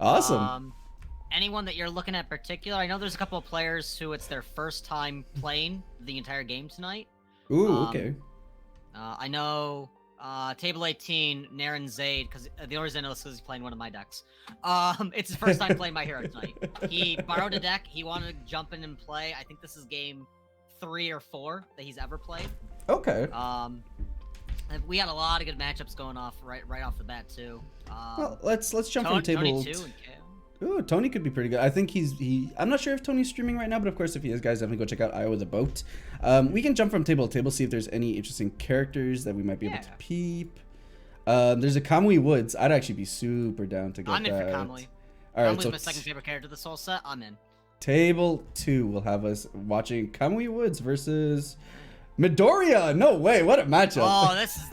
Awesome. Anyone that you're looking at particular? I know there's a couple of players who it's their first time playing the entire game tonight. Ooh, Um, okay. I know Table 18, Naren Zaid, because the only reason I know is because he's playing one of my decks. It's his first time playing my hero tonight. He borrowed a deck. He wanted to jump in and play. I think this is game 3 or 4 that he's ever played. Okay. We had a lot of good matchups going off right off the bat too. Well, let's jump from table. Tony 2 and KO. Ooh, Tony could be pretty good. I think I'm not sure if Tony's streaming right now, but of course, if he is, guys, definitely go check out Iowa the Boat. We can jump from table to table, see if there's any interesting characters that we might be able to peep. There's a Kamui Woods. I'd actually be super down to get I'm that. in for Kamui. All right, Kamui's so my second favorite character of this whole set. I'm in. Table 2 will have us watching Kamui Woods versus Midoriya. No way, what a matchup. Oh, this is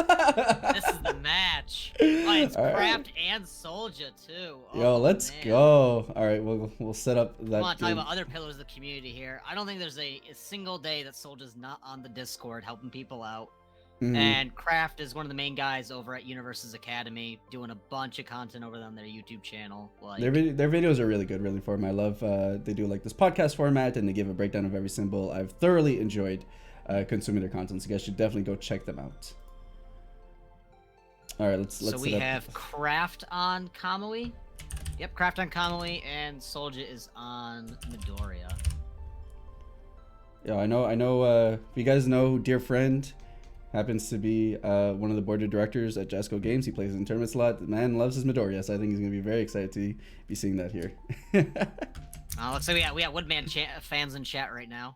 the match. Oh, it's Craft and Soldier too. Oh, yo, let's go. All right, we'll set up that. I want to talk about other pillars of the community here. I don't think there's a single day that Soldier's not on the Discord helping people out. And Craft is one of the main guys over at Universes Academy, doing a bunch of content over on their YouTube channel. Like, their videos are really good, really for them. I love they do like this podcast format and they give a breakdown of every symbol. I've thoroughly enjoyed consuming their content, so you guys should definitely go check them out. All right, let's. So we have Craft on Kamui. Yep, Craft on Kamui, and Soldier is on Midoriya. Yeah, I know. If you guys know, dear friend happens to be one of the board of directors at Jasco Games. He plays in tournaments a lot. The man loves his Midoriya, so I think he's gonna be very excited to be seeing that here. Looks like we got Woodman fans in chat right now.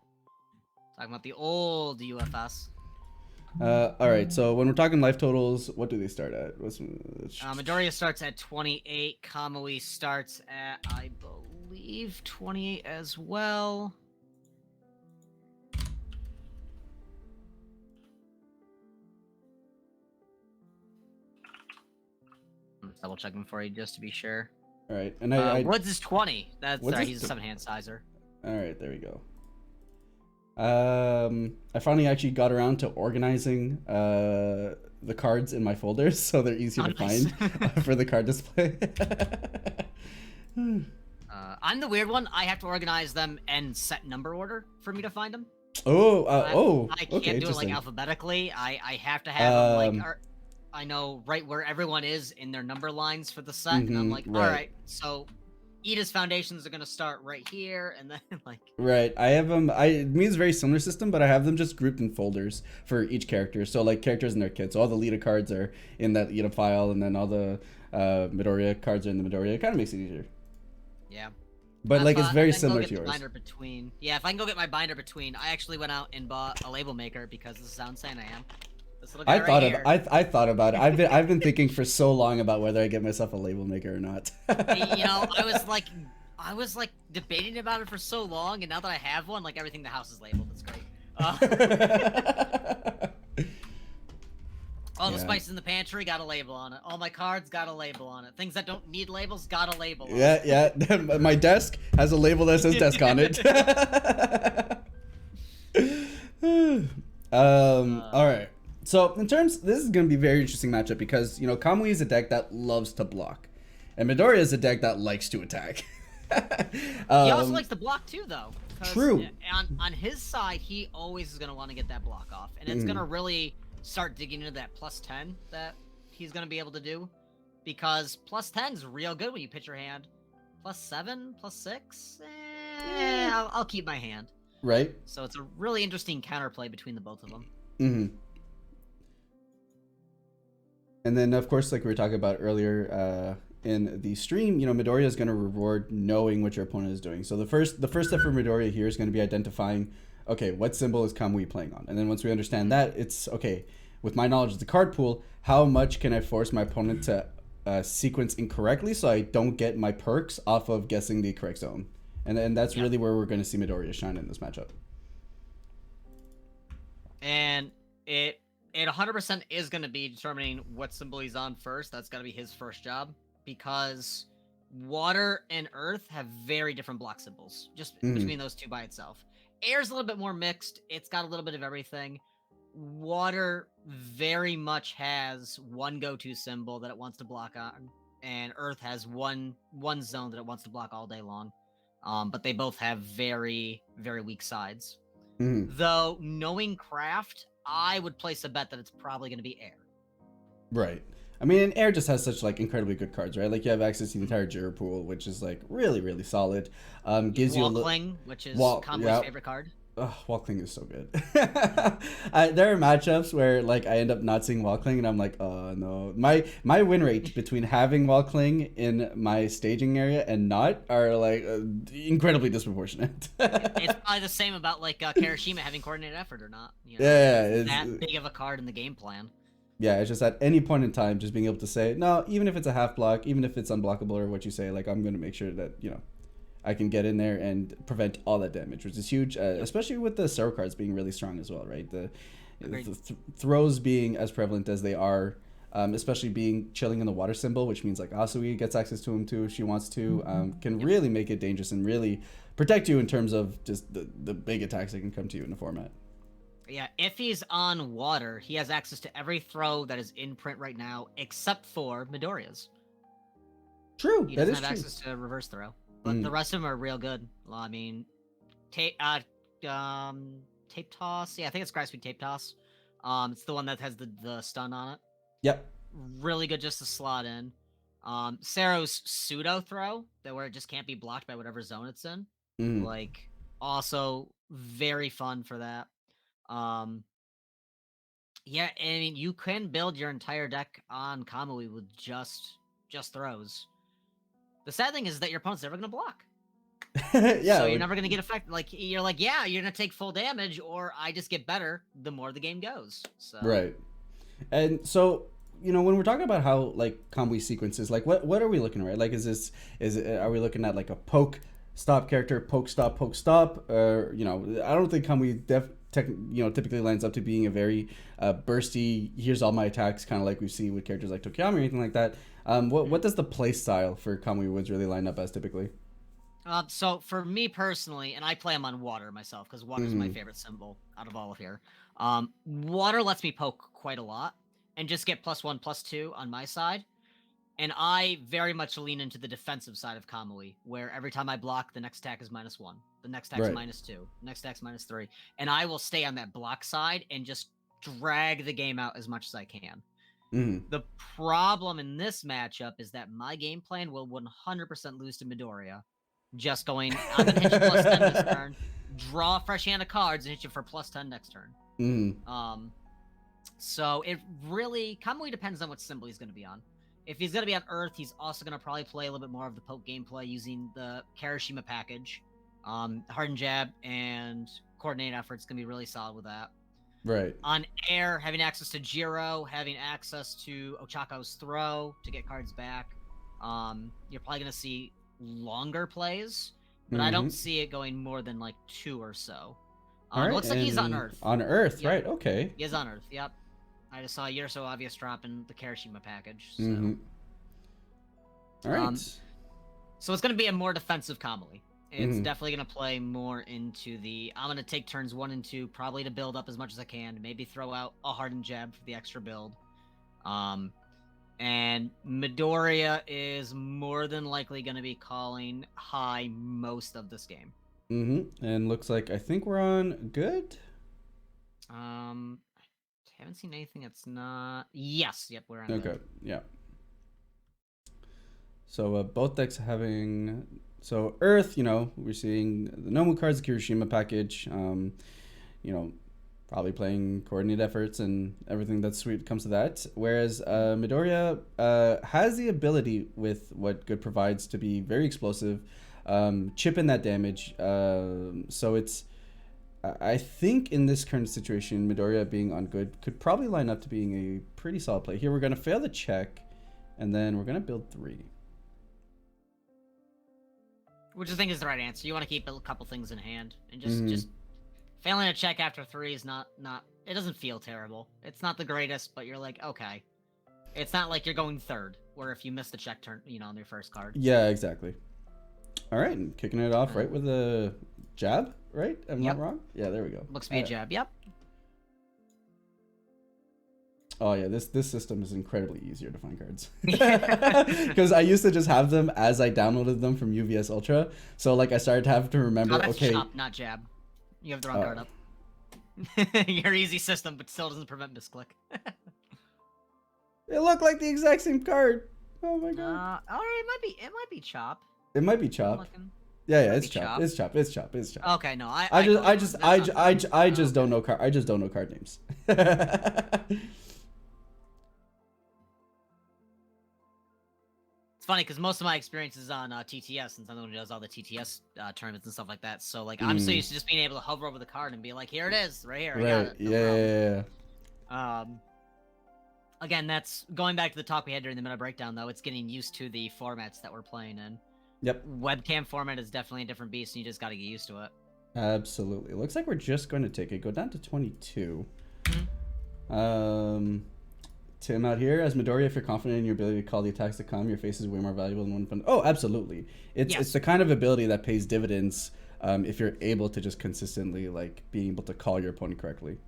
Talking about the old UFS. All right, so when we're talking life totals, what do they start at? Midoriya starts at 28. Kamui starts at, I believe, 28 as well. I'm double checking for you just to be sure. All right, and Woods is 20. That's right. He's a 7-hand sizer. All right, there we go. I finally actually got around to organizing the cards in my folders so they're easier to find for the card display. I'm the weird one. I have to organize them and set number order for me to find them. I can't do it like alphabetically. I have to have them like I know right where everyone is in their number lines for the set, and I'm like, all right, so Ida's foundations are gonna start right here, and then like. Right, I have them. It means very similar system, but I have them just grouped in folders for each character. So like characters and their kits. So all the Lita cards are in that Ida file, and then all the Midoriya cards are in the Midoriya. It kind of makes it easier. Yeah. But like it's very similar to yours. Yeah, if I can go get my binder between, I actually went out and bought a label maker because this is how insane I am. I thought about it. I've been thinking for so long about whether I get myself a label maker or not. You know, I was like debating about it for so long, and now that I have one, like everything in the house is labeled. It's great. All the spices in the pantry got a label on it. All my cards got a label on it. Things that don't need labels got a label on it. Yeah. My desk has a label that says desk on it. All right. So in terms, this is going to be a very interesting matchup because, you know, Kamui is a deck that loves to block. And Midoriya is a deck that likes to attack. He also likes to block too, though. True. On his side, he always is going to want to get that block off. And it's going to really start digging into that +10 that he's going to be able to do. Because +10 is real good when you pitch your hand. +7, +6, I'll keep my hand. Right. So it's a really interesting counterplay between the both of them. Mm-hmm. And then, of course, like we were talking about earlier in the stream, you know, Midoriya is going to reward knowing what your opponent is doing. So the first step for Midoriya here is going to be identifying, okay, what symbol is Kamui playing on? And then once we understand that, it's, okay, with my knowledge of the card pool, how much can I force my opponent to sequence incorrectly so I don't get my perks off of guessing the correct zone? And that's really where we're going to see Midoriya shine in this matchup. And it 100% is going to be determining what symbol he's on first. That's got to be his first job, because water and earth have very different block symbols, just between those two by itself. Air's a little bit more mixed. It's got a little bit of everything. Water very much has one go-to symbol that it wants to block on. and Earth has one zone that it wants to block all day long. But they both have very, very weak sides. Mhm. Though, knowing Craft, I would place a bet that it's probably going to be Air. Right. I mean, and Air just has such like incredibly good cards, right? Like you have access to the entire Jira pool, which is like really, really solid. Gives you a little Walkling, which is wall. Convoy's Yeah. favorite card. Walkling is so good. There are matchups where like I end up not seeing Walkling, and I'm like, oh no. My win rate between having Walkling in my staging area and not are like incredibly disproportionate. It's probably the same about like Kirishima having coordinated effort or not. You know, Yeah, it's that big of a card in the game plan. Yeah, it's just at any point in time, just being able to say, no, even if it's a half block, even if it's unblockable or what you say, like I'm going to make sure that, I can get in there and prevent all that damage, which is huge, especially with the Zero cards being really strong as well, right? The throws being as prevalent as they are, especially being chilling in the water symbol, which means like Asui gets access to him too if she wants to, can really make it dangerous and really protect you in terms of just the big attacks that can come to you in the format. Yeah, if he's on water, he has access to every throw that is in print right now, except for Midoriya's. True, He that doesn't is have true. access to reverse throw, but the rest of them are real good. Well, I mean, tape toss. Yeah, I think it's Grasping tape toss. It's the one that has the stun on it. Yep. Really good just to slot in. Sero's pseudo throw, that where it just can't be blocked by whatever zone it's in. Like, also very fun for that. Yeah, I mean, you can build your entire deck on Kamui with just throws. The sad thing is that your opponent's never gonna block. Yeah. So you're never gonna get affected. Like you're like, yeah, you're gonna take full damage, or I just get better the more the game goes. So Right. And so, when we're talking about how like Kamui sequences, like what are we looking at, right? Like are we looking at like a poke stop character, poke stop, or I don't think Kamui typically lines up to being a very bursty, here's all my attacks, kind of like we see with characters like Tokiyami or anything like that. What does the play style for Kamui Woods really line up as typically? So for me personally, and I play him on water myself because water is my favorite symbol out of all of here. Water lets me poke quite a lot and just get +1/+2 on my side. And I very much lean into the defensive side of Kamui, where every time I block, the next attack is -1, the next attack's Right. -2, the next attack's -3, and I will stay on that block side and just drag the game out as much as I can. The problem in this matchup is that my game plan will 100% lose to Midoriya. Just going, I'm gonna hit you +10 this turn, draw a fresh hand of cards, and hit you for +10 next turn. So it really Kamui depends on what symbol he's gonna be on. If he's going to be on Earth, he's also going to probably play a little bit more of the poke gameplay using the Kirishima package. Hardened Jab and Coordinated Effort's going to be really solid with that. Right. On Air, having access to Jiro, having access to Ochako's Throw to get cards back, you're probably going to see longer plays, but I don't see it going more than like 2 or so. Right, looks like he's on Earth. On Earth, Yep. right, okay. He is on Earth, yep. I just saw a Year So Obvious drop in the Kirishima package. So. All right. So it's going to be a more defensive Kamui. It's definitely going to play more into the, I'm going to take turns 1 and 2, probably to build up as much as I can, maybe throw out a Hardened Jab for the extra build. And Midoriya is more than likely going to be calling high most of this game. And looks like I think we're on good. Haven't seen anything that's not. Yes, yep, we're on. Okay, good. Yeah. So both decks having Earth. We're seeing the Nomu cards, the Kirishima package. Probably playing Coordinated Efforts and everything that's sweet comes to that. Whereas Midoriya has the ability with what Good provides to be very explosive, chip in that damage. So it's. I think in this current situation, Midoriya being on Good could probably line up to being a pretty solid play. Here we're going to fail the check, and then we're going to build 3. Which I think is the right answer. You want to keep a couple things in hand, and just failing a check after 3 is not. It doesn't feel terrible. It's not the greatest, but you're like, okay. It's not like you're going 3rd, where if you miss the check turn, on your first card. Yeah, exactly. All right, and kicking it off right with a jab, right? I'm not wrong? Yeah, there we go. Looks to be a jab, yep. Oh yeah, this system is incredibly easier to find cards because I used to just have them as I downloaded them from UVS Ultra. So like I started to have to remember. Oh, that's Okay, chop, not jab. You have the wrong uh, card up. Your easy system, but still doesn't prevent misclick. it looked like the exact same card. Oh my god. All right, it might be chop. It might be I'm chop. looking. Yeah, yeah, Might it's be chop. chop. It's chop. It's chop. It's chop. Okay, no, I I just, go I wrong. just, That's I, not ju- fair. I, ju- I Oh, just don't okay. know card. I just don't know card names. It's funny because most of my experience is on TTS, since I'm the one who does all the TTS tournaments and stuff like that. So like, I'm so used to just being able to hover over the card and be like, "Here it is, right here, I got Right. it." No Yeah. problem. Again, that's going back to the talk we had during the meta breakdown, though. It's getting used to the formats that we're playing in. Yep. Webcam format is definitely a different beast, and you just got to get used to it. Absolutely. Looks like we're just going to take it. Go down to 22. Tim out here as Midoriya, if you're confident in your ability to call the attacks to come, your face is way more valuable than one fun. Oh, absolutely. It's the kind of ability that pays dividends if you're able to just consistently like being able to call your opponent correctly.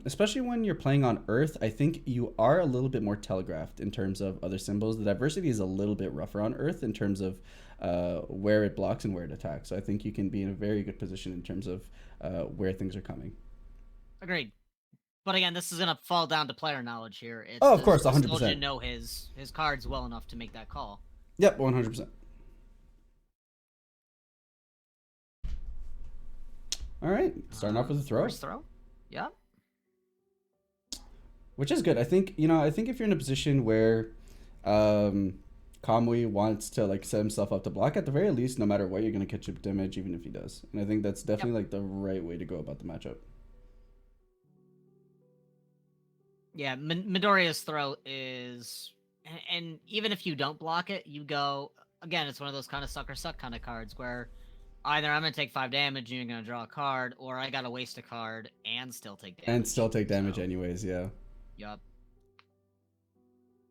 Especially when you're playing on Earth, I think you are a little bit more telegraphed in terms of other symbols. The diversity is a little bit rougher on Earth in terms of where it blocks and where it attacks. So I think you can be in a very good position in terms of where things are coming. Agreed. But again, this is gonna fall down to player knowledge here. It's Oh, of course, does 100%. Nostalgia know his cards well enough to make that call? Yep, 100%. All right, starting off with a throw. First throw. Yep. Which is good. I think if you're in a position where Kamui wants to like set himself up to block, at the very least, no matter what, you're gonna catch up damage even if he does. And I think that's definitely like the right way to go about the matchup. Yeah, Midoriya's throw is, and even if you don't block it, you go again. It's one of those kind of suck or suck kind of cards where either I'm gonna take 5 damage and you're gonna draw a card, or I gotta waste a card and still take damage. And still take damage anyways, yeah. Yup.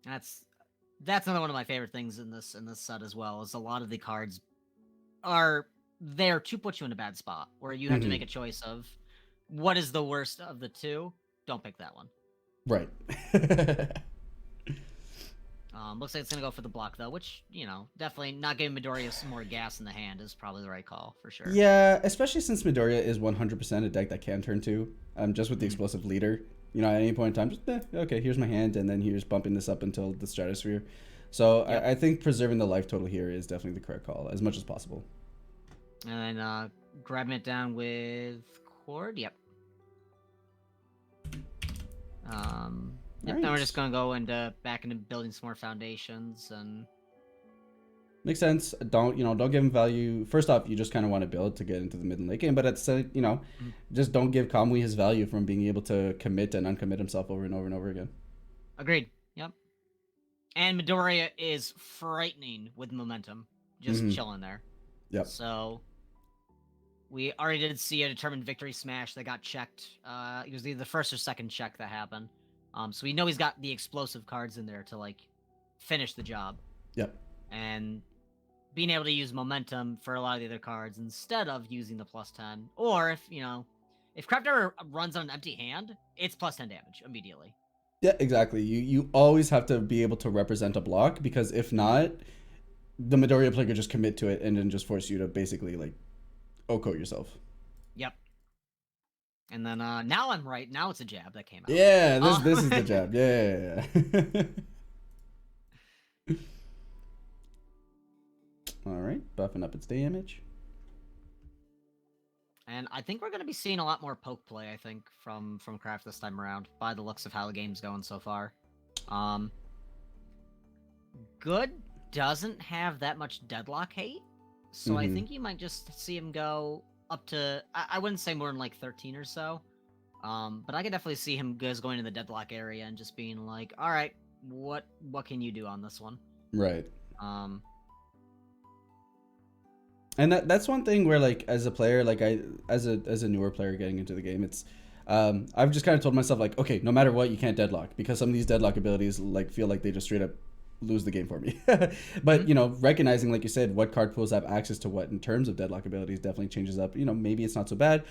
That's another one of my favorite things in this set as well. Is a lot of the cards are there to put you in a bad spot where you have to make a choice of what is the worst of the two. Don't pick that one. Right. Looks like it's gonna go for the block though, which definitely not giving Midoriya some more gas in the hand is probably the right call for sure. Yeah, especially since Midoriya is 100% a deck that can turn to, just with the explosive leader. At any point in time, just okay, here's my hand, and then here's bumping this up until the stratosphere. So yep. I think preserving the life total here is definitely the correct call as much as possible. And then grabbing it down with cord. Yep. Yep, then we're just gonna go back into building some more foundations and makes sense. Don't give him value. First off, you just kind of want to build to get into the mid and late game, but at the same, just don't give Kamui his value from being able to commit and uncommit himself over and over and over again. Agreed. Yep. And Midoriya is frightening with momentum, just chilling there. Yep. So we already did see a determined victory smash that got checked. It was either the first or second check that happened. So we know he's got the explosive cards in there to like finish the job. Yep. And being able to use momentum for a lot of the other cards instead of using the +10, or if Crafter runs on an empty hand, it's +10 damage immediately. Yeah, exactly. You always have to be able to represent a block, because if not, the Midoriya player could just commit to it and then just force you to basically like Oko yourself. Yep. And then now I'm right. Now it's a jab that came out. Yeah, this is the jab. Yeah. All right, buffing up its damage. And I think we're going to be seeing a lot more poke play, I think, from Kraft this time around, by the looks of how the game's going so far. Good doesn't have that much deadlock hate, so I think you might just see him go up to, I wouldn't say more than like 13 or so, but I could definitely see him going to the deadlock area and just being like, all right, what can you do on this one? Right. And that's one thing where, like, as a player, like as a newer player getting into the game, it's I've just kind of told myself, like, okay, no matter what, you can't deadlock, because some of these deadlock abilities like feel like they just straight up lose the game for me. But recognizing, like you said, what card pools have access to what in terms of deadlock abilities definitely changes up. Maybe it's not so bad.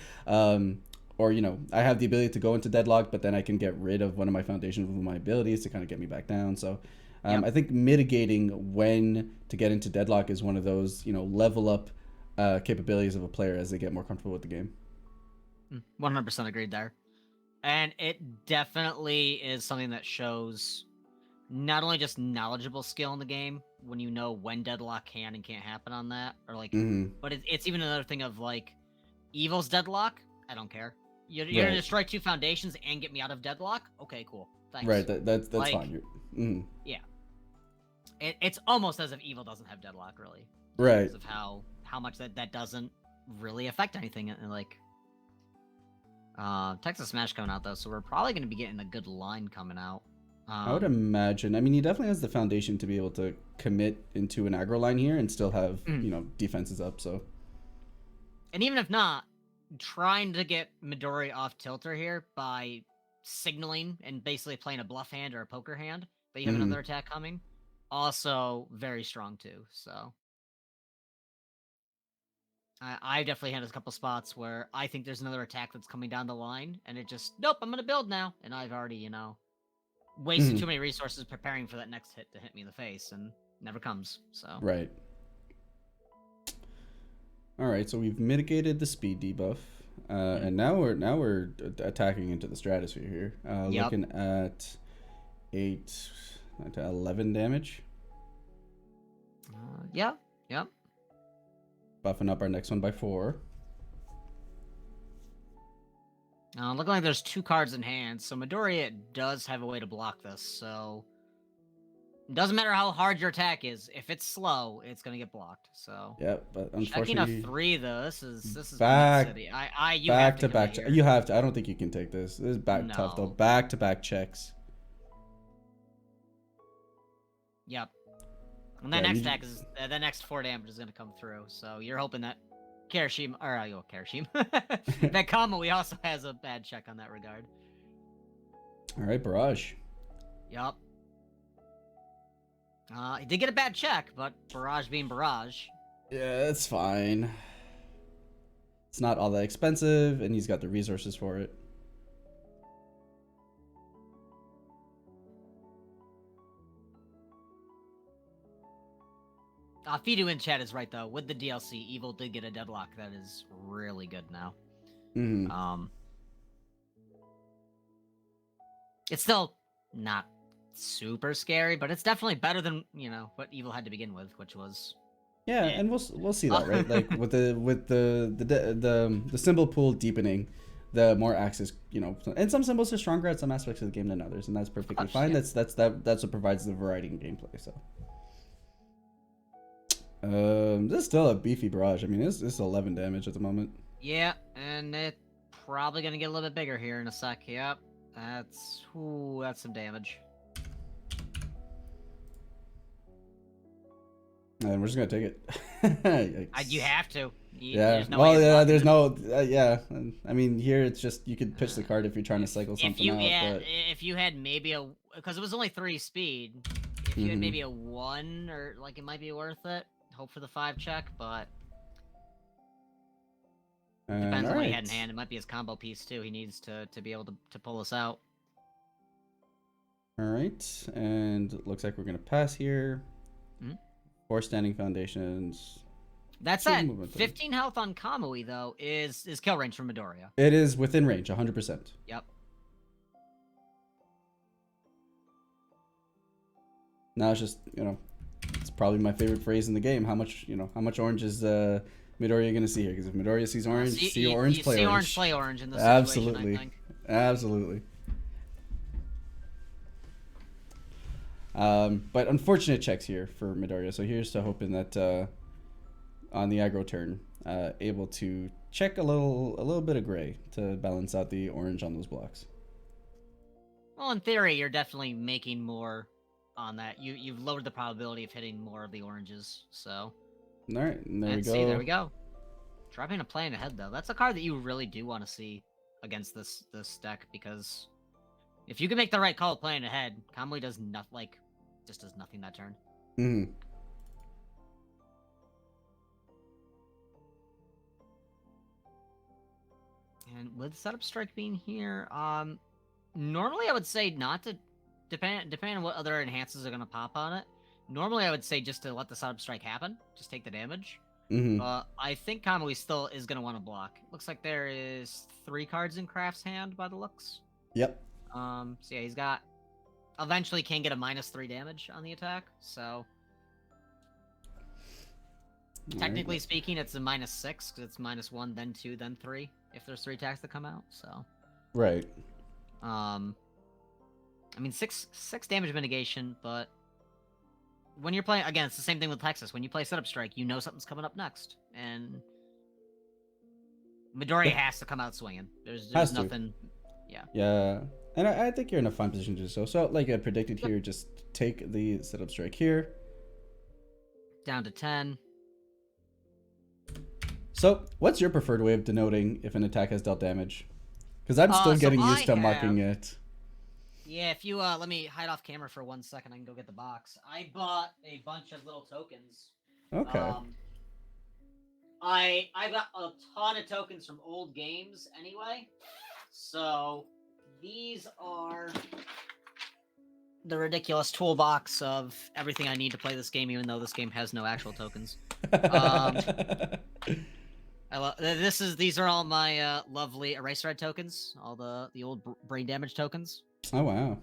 or I have the ability to go into deadlock, but then I can get rid of one of my foundations with my abilities to kind of get me back down. So Yep. I think mitigating when to get into deadlock is one of those level up capabilities of a player as they get more comfortable with the game. 100% agreed there. And it definitely is something that shows not only just knowledgeable skill in the game when you know when deadlock can and can't happen on that, or like, Mm-hmm. but it's even another thing of like, Evil's deadlock. I don't care. You're gonna Right. destroy 2 foundations and get me out of deadlock. Okay, cool. Thanks. Right. That's Like, fine. yeah. It's almost as if Evil doesn't have deadlock really, Right. because of how much that doesn't really affect anything. And like, Texas Smash coming out though, so we're probably gonna be getting a good line coming out. I would imagine. I mean, he definitely has the foundation to be able to commit into an aggro line here and still have defenses up. So, and even if not, trying to get Midori off tilter here by signaling and basically playing a bluff hand or a poker hand, but you have another attack coming, also very strong too. So I definitely had a couple spots where I think there's another attack that's coming down the line, and it just nope, I'm gonna build now, and I've already wasted too many resources preparing for that next hit to hit me in the face, and never comes. So right. All right, so we've mitigated the speed debuff, and now we're attacking into the stratosphere here. Yep. Looking at 8 to 11 damage. Yeah. Buffing up our next one by 4. Looking like there's 2 cards in hand, so Midoriya does have a way to block this, so it doesn't matter how hard your attack is, if it's slow, it's gonna get blocked. So Yep, but checking unfortunately, a 3 though, this is back Mid City. You back have to to back. commit here. You have to. I don't think you can take this. This is tough though. No. Back to back checks. Yep. And that next attack is the next 4 damage is gonna come through. So you're hoping that Kirishima that Kamui also has a bad check on that regard. All right, barrage. Yep. He did get a bad check, but barrage being barrage. Yeah, it's fine. It's not all that expensive, and he's got the resources for it. Fidu in chat is right though. With the DLC, Evil did get a deadlock that is really good now. It's still not super scary, but it's definitely better than what Evil had to begin with, which was and we'll see that, right? Like with the symbol pool deepening, the more access, and some symbols are stronger at some aspects of the game than others, and that's perfectly fine. Yeah. That's what provides the variety in gameplay. So. This is still a beefy barrage. I mean, it's 11 damage at the moment. Yeah, and it's probably gonna get a little bit bigger here in a sec. Yep, that's some damage. And we're just gonna take it. You have to. There's no. I mean, here it's just you could pitch the card if you're trying to cycle something out. But... if you had maybe because it was only 3 speed. If you had maybe a 1 or like it might be worth it. Hope for the 5 check, but depends on what he had in hand. It might be his combo piece too. He needs to be able to pull us out. All right, and it looks like we're gonna pass here. 4 standing foundations. That said, 15 health on Kamui though is kill range from Midoriya. It is within range, 100%. Yep. Now it's just it's probably my favorite phrase in the game. How much orange is Midoriya gonna see here? Because if Midoriya sees orange, see orange, play orange. Orange, play orange in this Absolutely. situation, I think. Absolutely. But unfortunate checks here for Midoriya. So here's to hoping that on the aggro turn, able to check a little bit of gray to balance out the orange on those blocks. Well, in theory, you're definitely making more on that. You've lowered the probability of hitting more of the oranges. So. All right, and there we go. See, there we go. Dropping a plan ahead though. That's a card that you really do want to see against this deck, because if you can make the right call playing ahead, Kamui does nothing. Just does nothing that turn. Mm-hmm. And with setup strike being here, normally I would say not to depending on what other enhances are gonna pop on it. Normally I would say just to let the setup strike happen, just take the damage. Mm-hmm. But I think Kamui still is gonna want to block. Looks like there is 3 cards in Craft's hand by the looks. Yep. So yeah, he's got eventually can get a -3 damage on the attack. So technically speaking, it's a -6 because it's -1, then 2, then 3 if there's 3 attacks that come out. So Right. I mean, six damage mitigation, but when you're playing again, it's the same thing with Texas. When you play setup strike, you know something's coming up next, and Midoriya has to come out swinging. There's nothing. Yeah. Yeah, and I think you're in a fine position to do so. So, like I predicted here, just take the setup strike here. Down to 10. So, what's your preferred way of denoting if an attack has dealt damage? Because I'm still getting used to marking it. Yeah, if you let me hide off camera for 1 second, I can go get the box. I bought a bunch of little tokens. Okay. I got a ton of tokens from old games anyway. So these are the ridiculous toolbox of everything I need to play this game, even though this game has no actual tokens. These are all my lovely Eraserhead tokens, all the old brain damage tokens. Oh wow.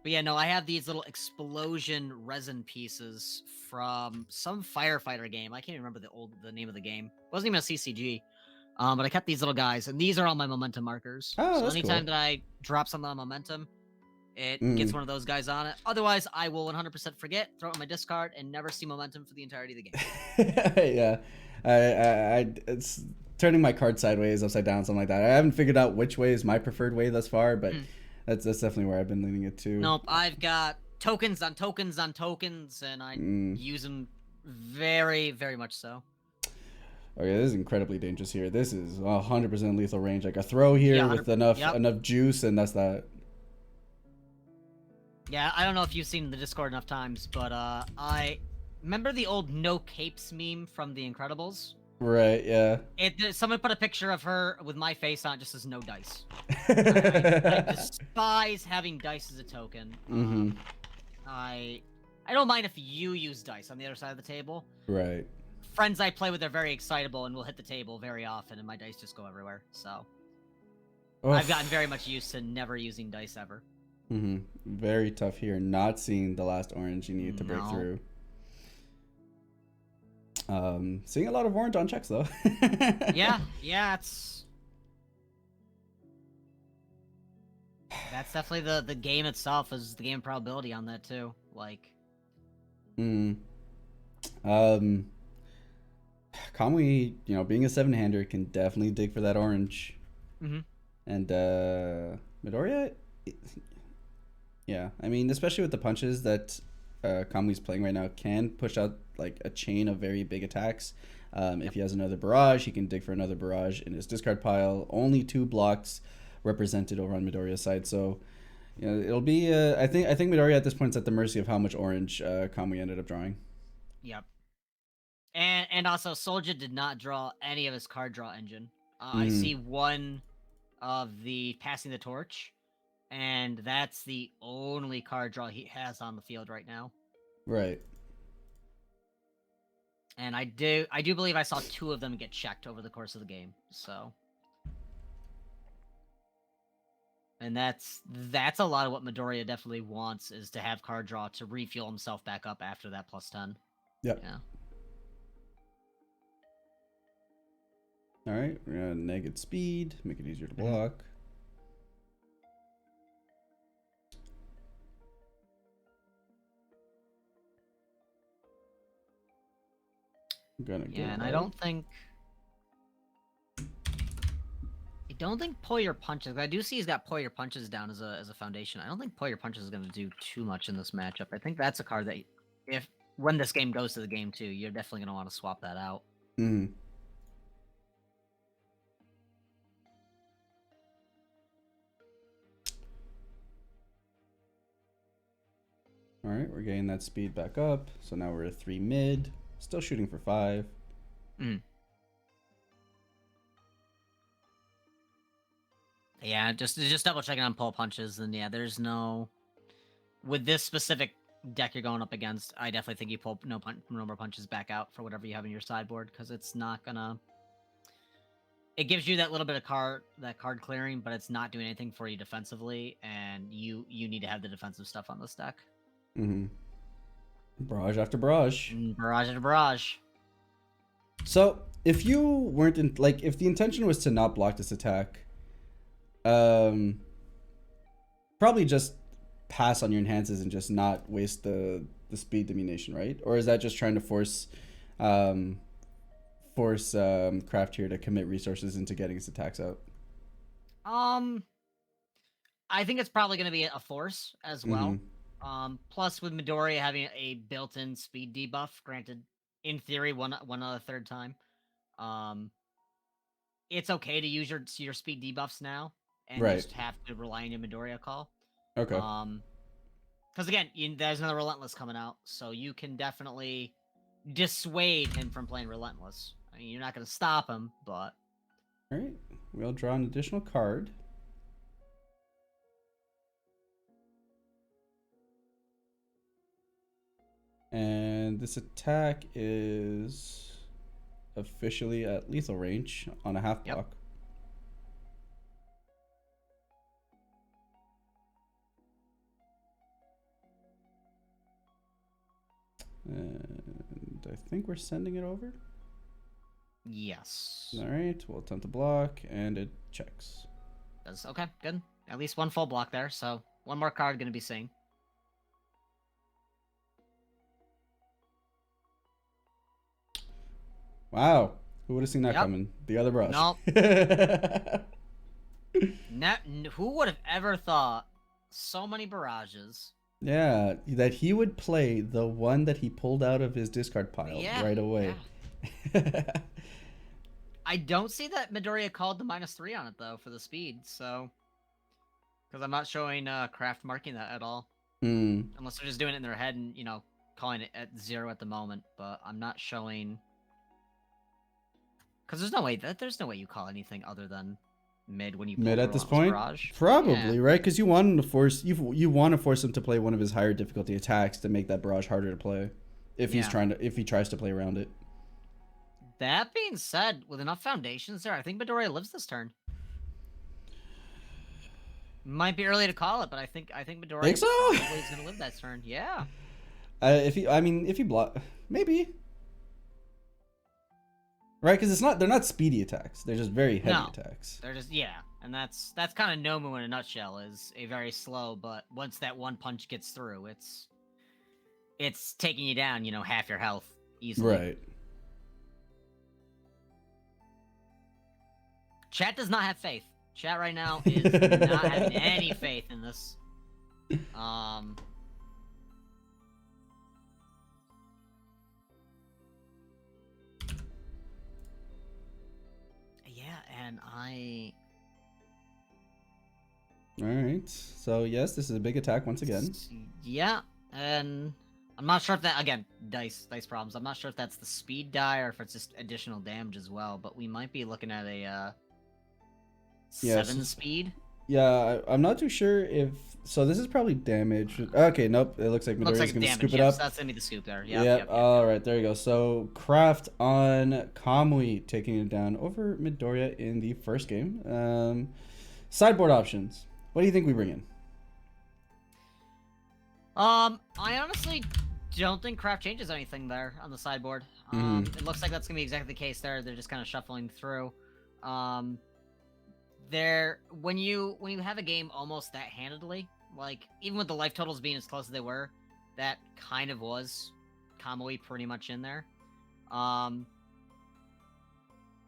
But yeah, no, I have these little explosion resin pieces from some firefighter game. I can't remember the name of the game. It wasn't even a CCG. But I kept these little guys, and these are all my momentum markers. Oh, so that's anytime cool. that I drop something on momentum, it gets one of those guys on it. Otherwise, I will 100% forget, throw it in my discard, and never see momentum for the entirety of the game. Yeah, it's turning my card sideways, upside down, something like that. I haven't figured out which way is my preferred way thus far, but that's definitely where I've been leaning it to. Nope, I've got tokens on tokens on tokens, and I use them very, very much so. Okay, this is incredibly dangerous here. This is 100% lethal range. Like a throw here with enough juice, and that's that. Yeah, I don't know if you've seen the Discord enough times, but I remember the old no capes meme from The Incredibles. Right. Yeah. Someone put a picture of her with my face on it, just as no dice. I despise having dice as a token. I don't mind if you use dice on the other side of the table. Right. Friends I play with are very excitable and will hit the table very often, and my dice just go everywhere. So I've gotten very much used to never using dice ever. Very tough here. Not seeing the last orange you need to break through. Seeing a lot of orange on checks though. yeah, that's definitely the game itself is the game probability on that too. Like, Kamui, being a 7-hander can definitely dig for that orange. And Midoriya, yeah, I mean, especially with the punches that Kamui's playing right now, can push out like a chain of very big attacks. If he has another barrage, he can dig for another barrage in his discard pile. Only 2 blocks represented over on Midoriya's side, so it'll be. I think Midoriya at this point is at the mercy of how much orange Kamui ended up drawing. Yep. And also, Soldier did not draw any of his card draw engine. I see one of the passing the torch, and that's the only card draw he has on the field right now. Right. And I do believe I saw 2 of them get checked over the course of the game. So, and that's a lot of what Midoriya definitely wants, is to have card draw to refuel himself back up after that +10. Yep. Yeah. All right, we're gonna negate speed, make it easier to block. I'm gonna get and I don't think pull your punches. I do see he's got pull your punches down as a foundation. I don't think pull your punches is gonna do too much in this matchup. I think that's a card that when this game goes to the game 2, you're definitely gonna want to swap that out. All right, we're getting that speed back up. So now we're at 3 mid, still shooting for 5. Yeah, just double checking on pull punches, and yeah, there's no with this specific deck you're going up against. I definitely think you pull no more punches back out for whatever you have in your sideboard because it's not gonna. It gives you that little bit of card clearing, but it's not doing anything for you defensively, and you need to have the defensive stuff on this deck. Mm-hmm. Barrage after barrage. Barrage after barrage. So if you weren't in, like, if the intention was to not block this attack, probably just pass on your enhances and just not waste the speed diminution, right? Or is that just trying to force Craft here to commit resources into getting his attacks out? I think it's probably going to be a force as well. Plus with Midoriya having a built-in speed debuff, granted, in theory, one other third time, it's okay to use your speed debuffs now and Right. just have to rely on your Midoriya call. Okay. Because again, there's another Relentless coming out, so you can definitely dissuade him from playing Relentless. I mean, you're not going to stop him, but... All right. We'll draw an additional card. And this attack is officially at lethal range on a half block. And I think we're sending it over. Yes. All right, we'll attempt to block, and it checks. That's okay, good. At least one full block there, so one more card going to be seeing. Wow, who would have seen that coming? The other brush. Nope. Who would have ever thought so many barrages? Yeah, that he would play the one that he pulled out of his discard pile right away. Yeah. I don't see that Midoriya called the -3 on it, though, for the speed, so... Because I'm not showing Craft marking that at all. Unless they're just doing it in their head and, you know, calling it at 0 at the moment, but I'm not showing... Because there's no way you call anything other than mid when you pull mid at this point. Barrage. Probably, right? Because you want him to force you want to force him to play one of his higher difficulty attacks to make that barrage harder to play. If he tries to play around it. That being said, with enough foundations there, I think Midoriya lives this turn. Might be early to call it, but I think Midoriya probably is gonna live that turn. Yeah. If he block, maybe. Right, because they're not speedy attacks. They're just very heavy attacks. They're just and that's kind of Nomu in a nutshell. Is a very slow, but once that one punch gets through, it's taking you down, you know, half your health easily. Right. Chat does not have faith. Chat right now is not having any faith in this. Yeah, and All right. So yes, this is a big attack once again. Yeah, and I'm not sure if that, again, dice problems. I'm not sure if that's the speed die or if it's just additional damage as well. But we might be looking at a 7 speed. Yeah, I'm not too sure if... So this is probably damage. Okay, nope. It looks like Midoriya's going to scoop it up. That's going to be the scoop there. Yep. All right, there you go. So Craft on Kamui taking it down over Midoriya in the first game. Sideboard options. What do you think we bring in? I honestly don't think Craft changes anything there on the sideboard. It looks like that's going to be exactly the case there. They're just kind of shuffling through. When you have a game almost that handedly, like even with the life totals being as close as they were, that kind of was Kamui pretty much in there.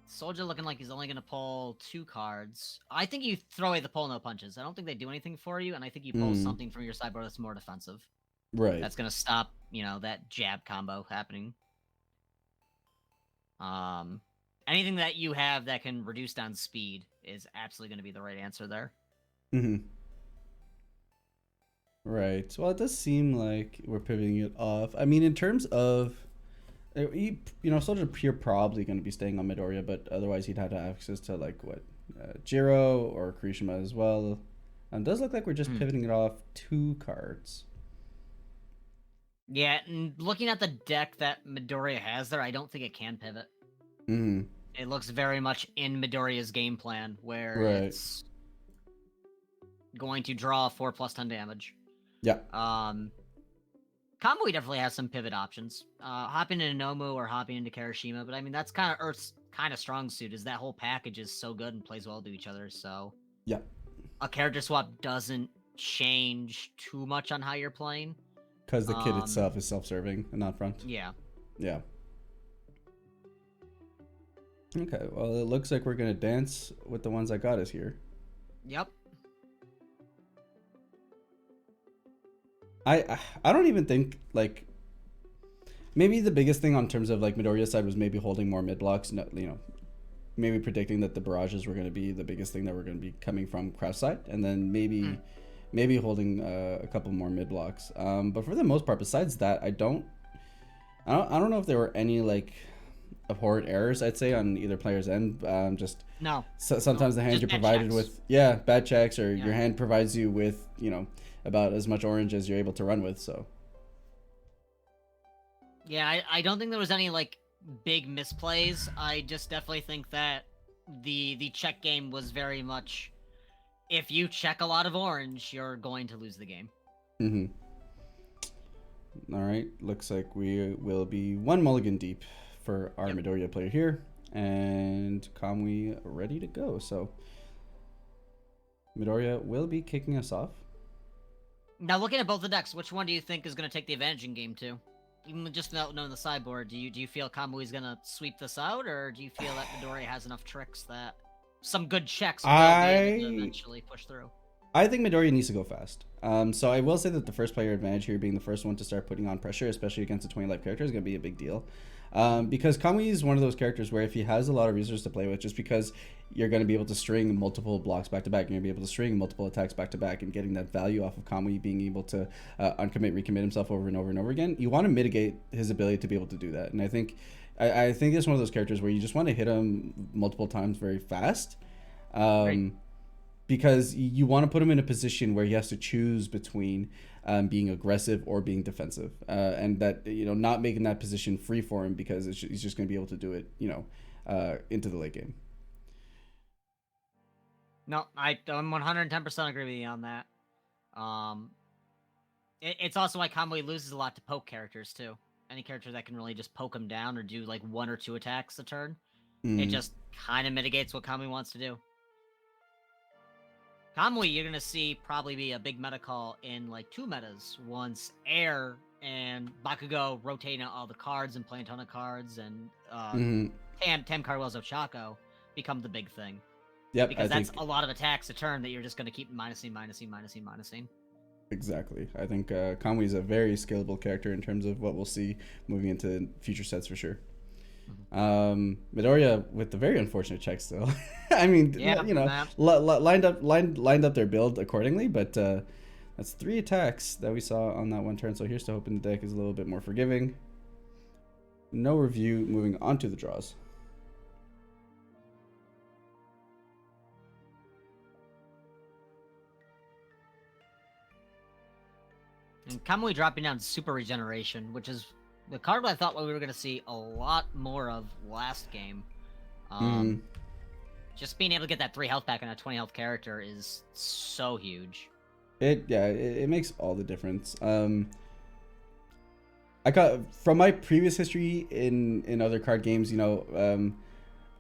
Soldier looking like he's only gonna pull 2 cards. I think you throw away the pull no punches. I don't think they do anything for you, and I think you pull something from your sideboard that's more defensive. Right. That's gonna stop, you know, that jab combo happening. Anything that you have that can reduce down speed is absolutely going to be the right answer there. Right. Well, it does seem like we're pivoting it off. I mean, in terms of, you know, Soldier Pure probably going to be staying on Midoriya, but otherwise he'd have to have access to, like, what, Jiro or Kirishima as well. Does look like we're just Hmm. pivoting it off 2 cards. Yeah, and looking at the deck that Midoriya has there, I don't think it can pivot. Mm-hmm. It looks very much in Midoriya's game plan, where Right. it's going to draw 4+10 damage. Yeah. Kamui definitely has some pivot options. Hopping into Nomu or hopping into Kirishima, but I mean that's kind of Earth's kind of strong suit. Is that whole package is so good and plays well to each other. So Yeah. a character swap doesn't change too much on how you're playing. Because the kit itself is self-serving and not front. Yeah. Yeah. Okay, well, it looks like we're going to dance with the ones that got us here. Yep. I don't even think, like, maybe the biggest thing on terms of, like, Midoriya's side was maybe holding more mid blocks, maybe predicting that the barrages were going to be the biggest thing that were going to be coming from Craft's side, and then maybe holding a couple more mid blocks. But for the most part, besides that, I don't know if there were any, like, abhorrent errors, I'd say, on either player's end. Just no. Sometimes the hand Just you're bad provided checks. with, bad checks, or your hand provides you with, about as much orange as you're able to run with. So Yeah, I don't think there was any like big misplays. I just definitely think that the check game was very much, if you check a lot of orange, you're going to lose the game. mm-hmm. All right, looks like we will be one mulligan deep for our Midoriya player here, and Kamui ready to go. So Midoriya will be kicking us off. Now, looking at both the decks, which one do you think is going to take the advantage in game 2? Even just without knowing the sideboard, do you feel Kamui's going to sweep this out, or do you feel that Midoriya has enough tricks that some good checks will be able to eventually push through? I think Midoriya needs to go fast. So I will say that the first player advantage here, being the first one to start putting on pressure, especially against a 20 life character, is going to be a big deal. Because Kamui is one of those characters where if he has a lot of resources to play with, just because you're going to be able to string multiple blocks back to back, you're going to be able to string multiple attacks back to back, and getting that value off of Kamui being able to uncommit, recommit himself over and over and over again, you want to mitigate his ability to be able to do that. And I think it's one of those characters where you just want to hit him multiple times very fast. Right. Because you want to put him in a position where he has to choose between being aggressive or being defensive, and that not making that position free for him, because he's just going to be able to do it into the late game. No, I'm 110% agree with you on that. It's also why Kamui loses a lot to poke characters too. Any character that can really just poke him down or do like 1 or 2 attacks a turn, it just kind of mitigates what Kamui wants to do. Kamui, you're gonna see probably be a big meta call in like 2 metas once Air and Bakugo rotating out all the cards and playing a ton of cards, and Tam Carwell's Ochako become the big thing. Yep, because that's a lot of attacks a turn that you're just gonna keep minusing. Exactly. I think Kamui is a very scalable character in terms of what we'll see moving into future sets for sure. Midoriya with the very unfortunate check still. I mean, lined up their build accordingly, but that's 3 attacks that we saw on that one turn. So here's to hoping the deck is a little bit more forgiving. No review. Moving on to the draws. And Kamui dropping down Super Regeneration, which is the card I thought we were going to see a lot more of last game. Just being able to get that 3 health back on a 20 health character is so huge. It makes all the difference. I got from my previous history in other card games,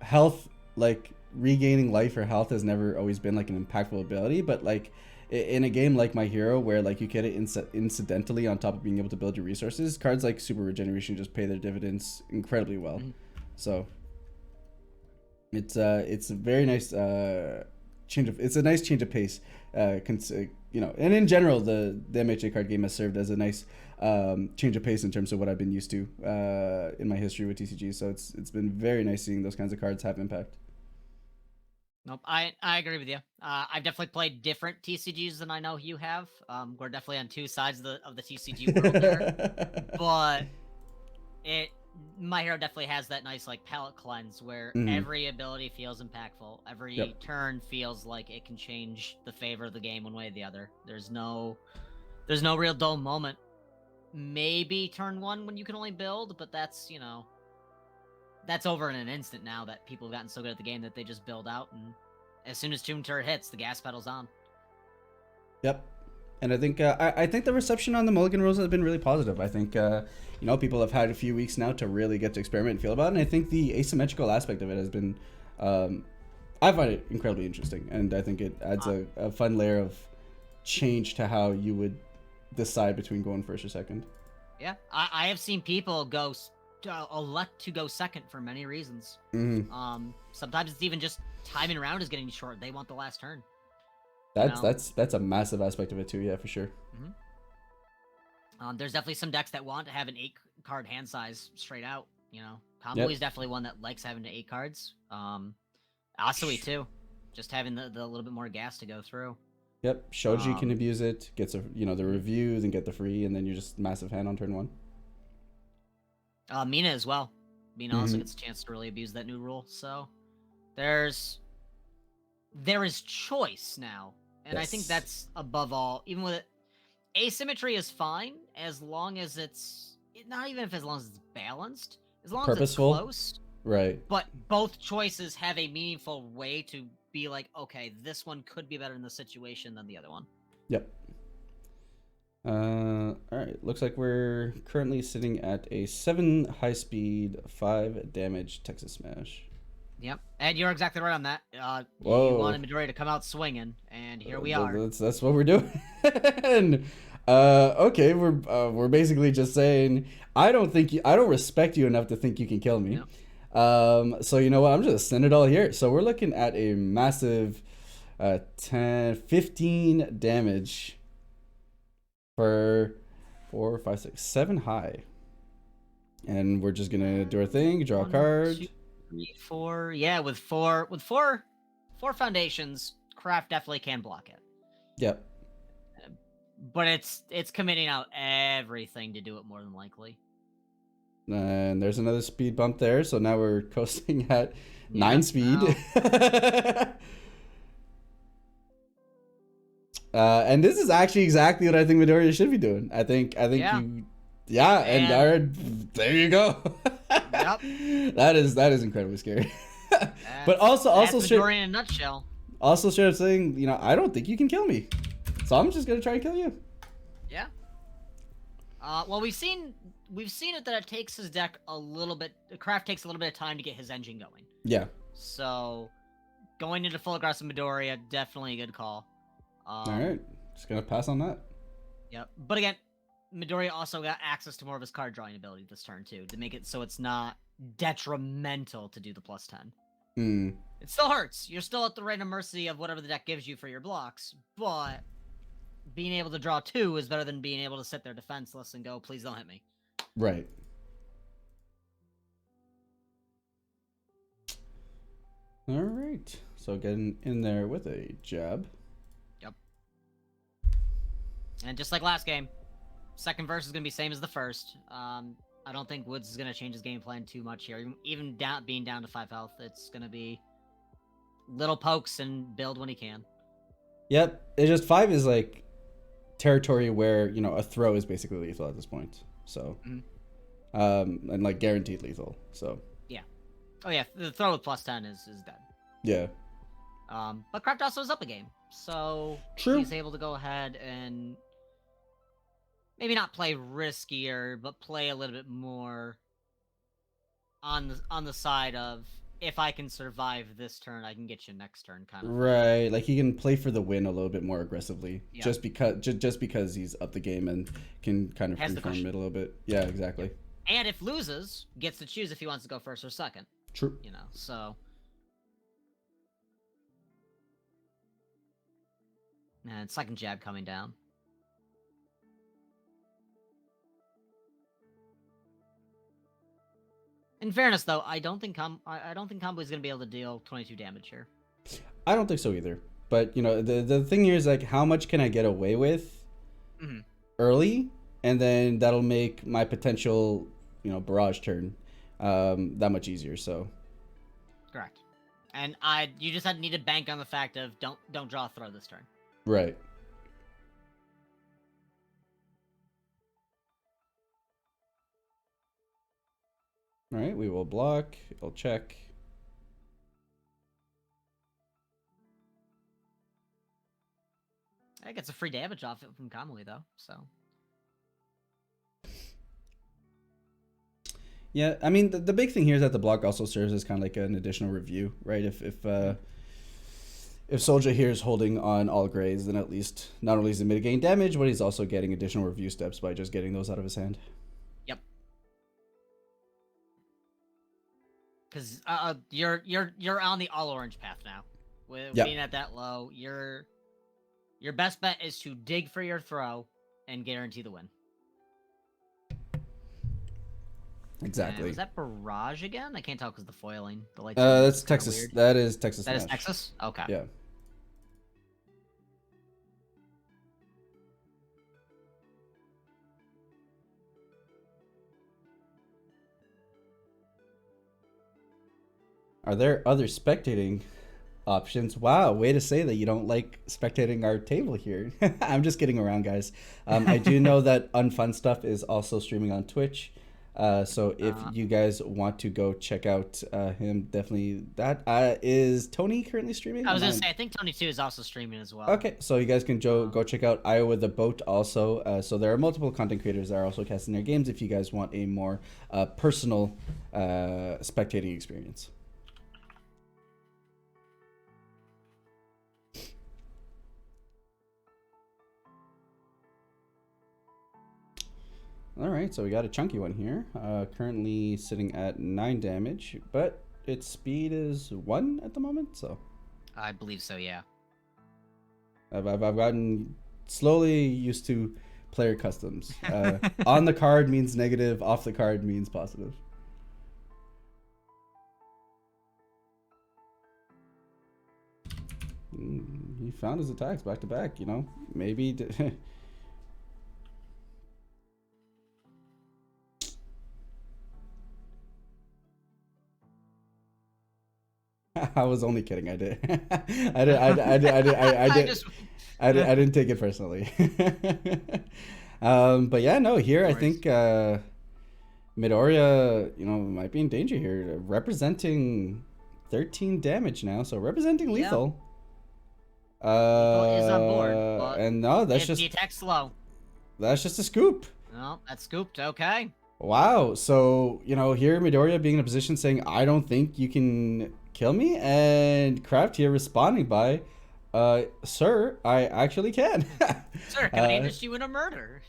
health, like regaining life or health, has never always been like an impactful ability, but like in a game like My Hero, where like you get it incidentally on top of being able to build your resources, cards like Super Regeneration just pay their dividends incredibly well. So it's a very nice change of pace. And in general, the MHA card game has served as a nice change of pace in terms of what I've been used to in my history with TCG. So it's been very nice seeing those kinds of cards have impact. Nope, I agree with you. I've definitely played different TCGs than I know you have. We're definitely on 2 sides of the TCG world there. But My hero definitely has that nice like palette cleanse where Mhm. every ability feels impactful. Every Yep. turn feels like it can change the favor of the game one way or the other. There's no real dull moment. Maybe turn one when you can only build, but that's over in an instant now that people have gotten so good at the game that they just build out, and as soon as Tomb Turret hits, the gas pedal's on. Yep. And I think the reception on the Mulligan rules has been really positive. I think people have had a few weeks now to really get to experiment and feel about it. And I think the asymmetrical aspect of it has been, I find it incredibly interesting, and I think it adds a fun layer of change to how you would decide between going first or second. Yeah, I have seen people elect to go second for many reasons. Mm-hmm. Sometimes it's even just timing around is getting short. They want the last turn. That's a massive aspect of it too. Yeah, for sure. There's definitely some decks that want to have an 8-card hand size straight out. Kamui is definitely one that likes having the 8 cards. Asui too, just having the little bit more gas to go through. Yep, Shoji can abuse it, gets the review, then get the free, and then you're just massive hand on turn 1. Mina as well. Mina also gets a chance to really abuse that new rule. So there is choice now, and I think that's above all. Even with it, asymmetry is fine as long as it's not even as long as it's balanced, as long purposeful. As it's close. Right. But both choices have a meaningful way to be like, okay, this one could be better in this situation than the other one. Yep. All right. Looks like we're currently sitting at a 7 high speed, 5 damage Texas Smash. Yep, and you're exactly right on that. Whoa. You wanted Midori to come out swinging, and here we are. That's what we're doing. Okay, we're basically just saying I don't respect you enough to think you can kill me. Yep. So you know what? I'm just gonna send it all here. So we're looking at a massive 15 damage for 4, 5, 6, 7 high. And we're just gonna do our thing, draw a card. 2, 3, 4. Yeah, with four foundations, Craft definitely can block it. Yep. But it's committing out everything to do it more than likely. And there's another speed bump there, so now we're coasting at 9 speed. And this is actually exactly what I think Midoriya should be doing. I think there you go. Yep. That is incredibly scary. But also straight in a nutshell. Also straight up saying, I don't think you can kill me. So I'm just gonna try and kill you. Yeah. Well, we've seen it that it takes his deck a little bit. Craft takes a little bit of time to get his engine going. Yeah. So, going into full aggressive Midoriya, definitely a good call. All right, just gonna pass on that. Yep. But again, Midoriya also got access to more of his card drawing ability this turn too, to make it so it's not detrimental to do the +10. It still hurts. You're still at the random mercy of whatever the deck gives you for your blocks, but being able to draw 2 is better than being able to sit there defenseless and go, please don't hit me. Right. All right. So getting in there with a jab. Yep. And just like last game, second verse is going to be same as the first. I don't think Woods is going to change his game plan too much here. Even being down to 5 health, it's going to be little pokes and build when he can. Yep. It's just 5 is like territory where, a throw is basically lethal at this point. So, and like guaranteed lethal. So. Yeah. Oh yeah, the throw with +10 is dead. Yeah. But Craft also is up a game, so True. He's able to go ahead and maybe not play riskier, but play a little bit more on the side of, if I can survive this turn, I can get you next turn kind of thing. Right, like he can play for the win a little bit more aggressively, just because he's up the game and can kind of freeform it a little bit. Yeah, exactly. And if loses, gets to choose if he wants to go first or second. True. So. And second jab coming down. In fairness, though, I don't think Combo is going to be able to deal 22 damage here. I don't think so either. But the thing here is like, how much can I get away with early, and then that'll make my potential barrage turn. that much easier. So Correct. And you just need to bank on the fact of don't draw a throw this turn. right. All right, we will block. I'll check. I get a free damage off it from Kamui though, so. Yeah, I mean the big thing here is that the block also serves as kind of like an additional review, right? If Soldier here is holding on all grays, then at least not only is he mitigating damage, but he's also getting additional review steps by just getting those out of his hand. Yep. Because you're on the all orange path now. With being at that low, your best bet is to dig for your throw and guarantee the win. Exactly. Is that Barrage again? I can't tell because the foiling. The lights. That's Texas. Weird. That is Texas. That Smash. is Texas. Okay. Yeah. Are there other spectating options? Wow, way to say that you don't like spectating our table here. I'm just kidding around, guys. I do know that Unfun Stuff is also streaming on Twitch. So if you guys want to go check out him, definitely. That is Tony currently streaming? I was going to say, I think Tony 2 is also streaming as well. Okay, so you guys can go check out Iowa the Boat also. So there are multiple content creators that are also casting their games if you guys want a more personal spectating experience. All right, so we got a chunky one here. Currently sitting at 9 damage, but its speed is 1 at the moment. So I believe so. Yeah. I've gotten slowly used to player customs. On the card means negative. Off the card means positive. He found his attacks back to back. You know, maybe. I was only kidding. I did. I didn't take it personally. But yeah, no. Here, I think Midoriya, might be in danger here. Representing 13 damage now, so representing lethal. Lethal is on board, and no, that's just the attack's slow. That's just a scoop. No, that's scooped. Okay. Wow. So here Midoriya being in a position saying, "I don't think you can kill me," and Kraft here responding by, "Sir, I actually can." Sir, can I interest you in a murder?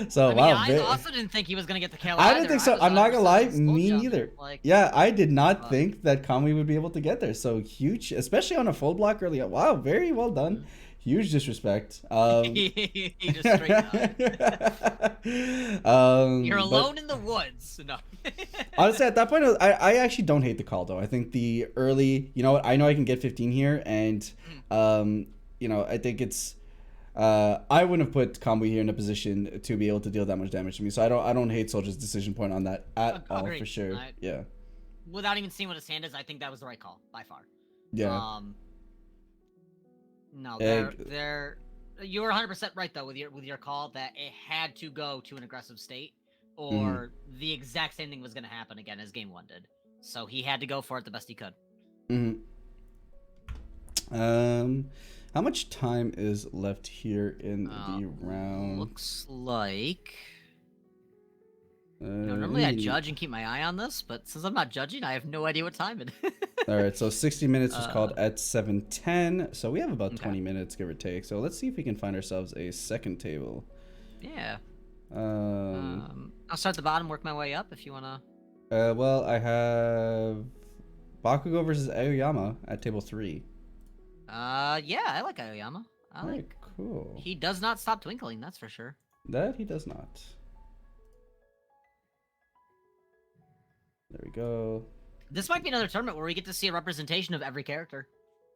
So I also didn't think he was gonna get the kill. I didn't think so. I'm not gonna lie, me neither. Yeah, I did not think that Kamui would be able to get there. So huge, especially on a full block early on. Wow, very well done. Huge disrespect. He just straight up. You're alone in the woods. No. Honestly, at that point, I actually don't hate the call though. I think the early, I know I can get 15 here, and I think it's. I wouldn't have put Kamui here in a position to be able to deal that much damage to me. So I don't hate Soldier's decision point on that at all for sure. Yeah. Without even seeing what his hand is, I think that was the right call by far. Yeah. No, you were 100% right though with your call that it had to go to an aggressive state, or the exact same thing was going to happen again as game 1 did. So he had to go for it the best he could. How much time is left here in the round? Looks like. Normally I judge and keep my eye on this, but since I'm not judging, I have no idea what time it is. All right, so 60 minutes was called at 7:10, so we have about 20 minutes, give or take. So let's see if we can find ourselves a second table. Yeah. I'll start at the bottom, work my way up if you wanna. Well, I have Bakugo versus Aoyama at table 3. Yeah, I like Aoyama. Cool. He does not stop twinkling, that's for sure. That he does not. There we go. This might be another tournament where we get to see a representation of every character.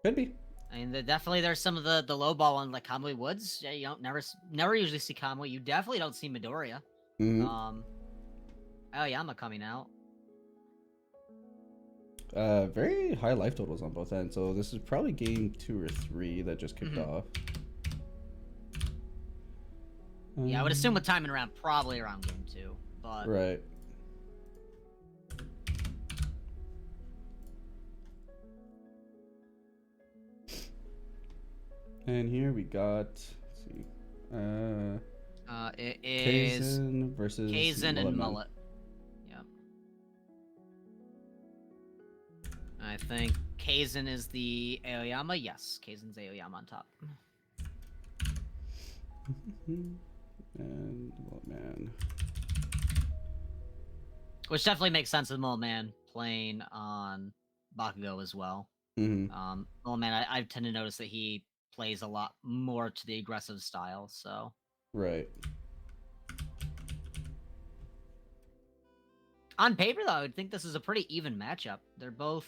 Could be. I mean, there's some of the low ball on like Kamui Woods. Yeah, you don't never usually see Kamui. You definitely don't see Midoriya. Aoyama coming out. Very high life totals on both ends. So this is probably game 2 or 3 that just kicked off. Yeah, I would assume with timing around, probably around game 2, but right. And here we got, let's see, it is Kaizen versus Kaizen and Man. Mullet. Yep. I think Kaizen is the Aoyama. Yes, Kaizen's Aoyama on top. And Man. Which definitely makes sense with Man playing on Bakugo as well. Man, I tend to notice that he plays a lot more to the aggressive style, so. Right. On paper, though, I would think this is a pretty even matchup. They're both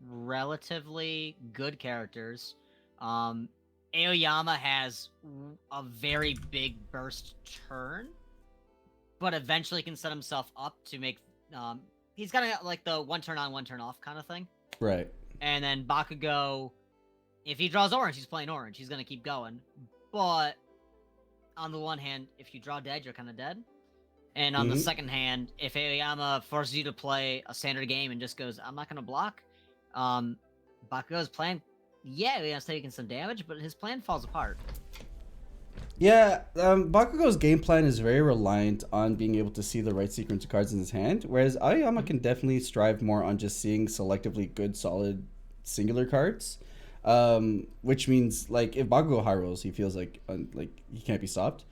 relatively good characters. Aoyama has a very big burst turn, but eventually can set himself up to make. He's got like the one turn on, one turn off kind of thing. Right. And then Bakugo, if he draws orange, he's playing orange. He's gonna keep going. But on the one hand, if you draw dead, you're kind of dead. And on the second hand, if Aoyama forces you to play a standard game and just goes, I'm not going to block, Bakugo's plan, yeah, he's taking some damage, but his plan falls apart. Yeah, Bakugo's game plan is very reliant on being able to see the right sequence of cards in his hand, whereas Aoyama can definitely strive more on just seeing selectively good, solid, singular cards. Which means, like, if Bakugo high rolls, he feels like he can't be stopped.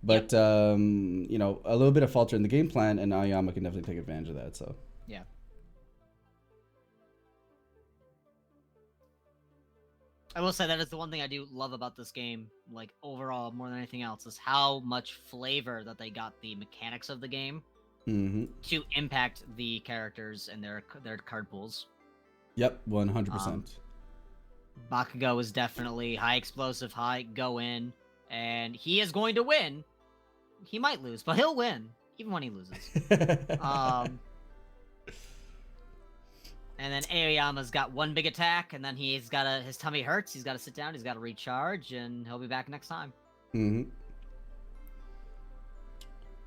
But, you know, a little bit of falter in the game plan, and Aoyama can definitely take advantage of that, so. Yeah. I will say that is the one thing I do love about this game, like, overall, more than anything else, is how much flavor that they got the mechanics of the game to impact the characters and their card pools. Yep, 100%. Bakugo is definitely high explosive, high go in, and he is going to win. He might lose, but he'll win, even when he loses. And then Aoyama's got one big attack, and then he's got his tummy hurts, he's got to sit down, he's got to recharge, and he'll be back next time.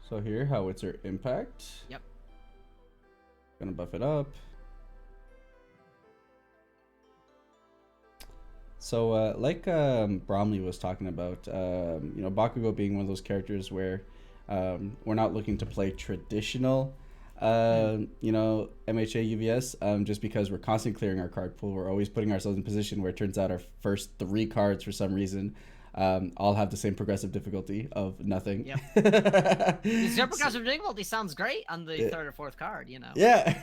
So here, Howitzer Impact. Yep. Gonna buff it up. So, like Bromley was talking about, you know, Bakugo being one of those characters where we're not looking to play traditional, you know, MHA UVS, just because we're constantly clearing our card pool. We're always putting ourselves in a position where it turns out our first 3 cards, for some reason, all have the same progressive difficulty of nothing. Yep. Zero progressive difficulty sounds great on the 3rd or 4th card, you know. Yeah.